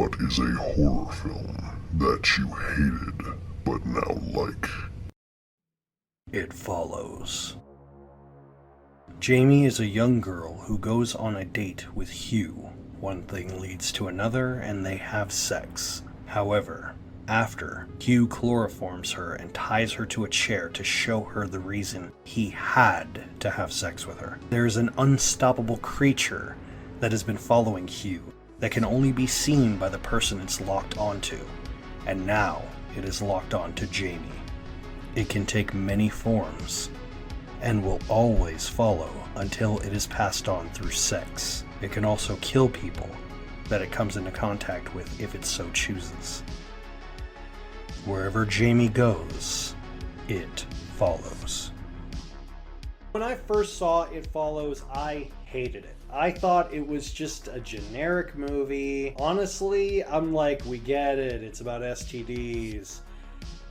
What is a horror film that you hated but now like? It Follows. Jamie is a young girl who goes on a date with Hugh. One thing leads to another and they have sex. However, after, Hugh chloroforms her and ties her to a chair to show her the reason he had to have sex with her. There's an unstoppable creature that has been following Hugh that can only be seen by the person it's locked onto, and now it is locked onto Jamie. It can take many forms and will always follow until it is passed on through sex. It can also kill people that it comes into contact with if it so chooses. Wherever Jamie goes, it follows. When I first saw It Follows, I hated it. I thought it was just a generic movie. Honestly, I'm like, we get it. It's about STDs.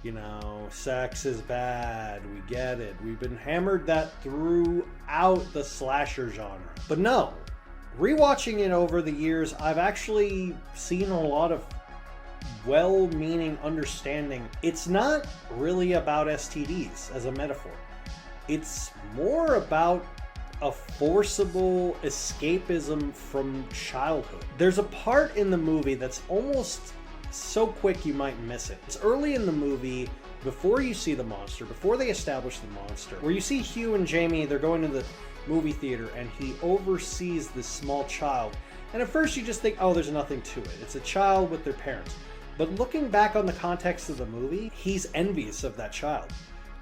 You know, sex is bad. We get it. We've been hammered that throughout the slasher genre. But no, rewatching it over the years, I've actually seen a lot of well-meaning understanding. It's not really about STDs as a metaphor. It's more about a forcible escapism from childhood. There's a part in the movie that's almost so quick you might miss it. It's early in the movie, before you see the monster, before they establish the monster, where you see Hugh and Jamie, they're going to the movie theater and he oversees this small child. And at first you just think, oh, there's nothing to it. It's a child with their parents. But looking back on the context of the movie, he's envious of that child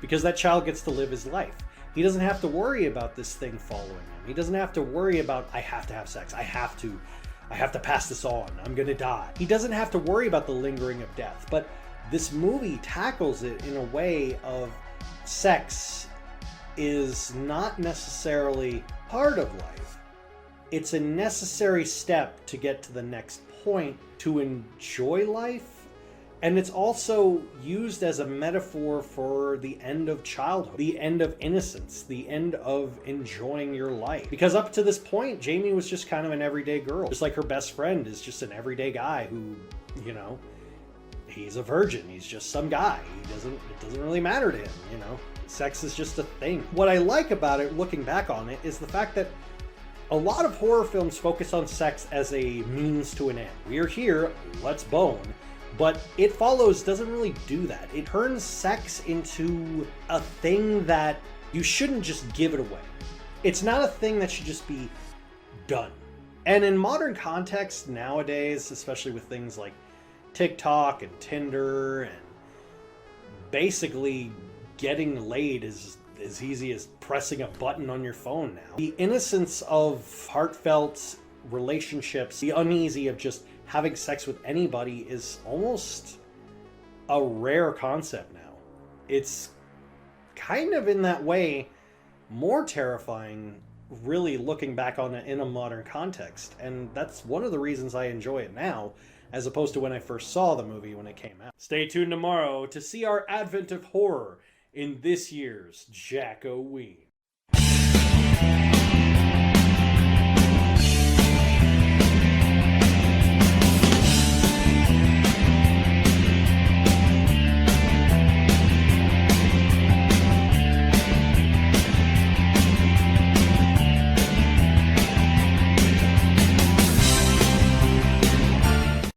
because that child gets to live his life. He doesn't have to worry about this thing following him. He doesn't have to worry about, I have to have sex. I have to pass this on. I'm gonna die. He doesn't have to worry about the lingering of death. But this movie tackles it in a way of sex is not necessarily part of life. It's a necessary step to get to the next point to enjoy life. And it's also used as a metaphor for the end of childhood, the end of innocence, the end of enjoying your life. Because up to this point, Jamie was just kind of an everyday girl. Just like her best friend is just an everyday guy who, you know, he's a virgin. He's just some guy. It doesn't really matter to him, you know. Sex is just a thing. What I like about it, looking back on it, is the fact that a lot of horror films focus on sex as a means to an end. We are here, let's bone. But It Follows doesn't really do that. It turns sex into a thing that you shouldn't just give it away. It's not a thing that should just be done. And in modern context nowadays, especially with things like TikTok and Tinder, and basically getting laid is as easy as pressing a button on your phone now. The innocence of heartfelt relationships, the uneasy of just having sex with anybody is almost a rare concept now. It's kind of in that way more terrifying, really looking back on it in a modern context. And that's one of the reasons I enjoy it now, as opposed to when I first saw the movie when it came out. Stay tuned tomorrow to see our advent of horror in this year's Jackoween.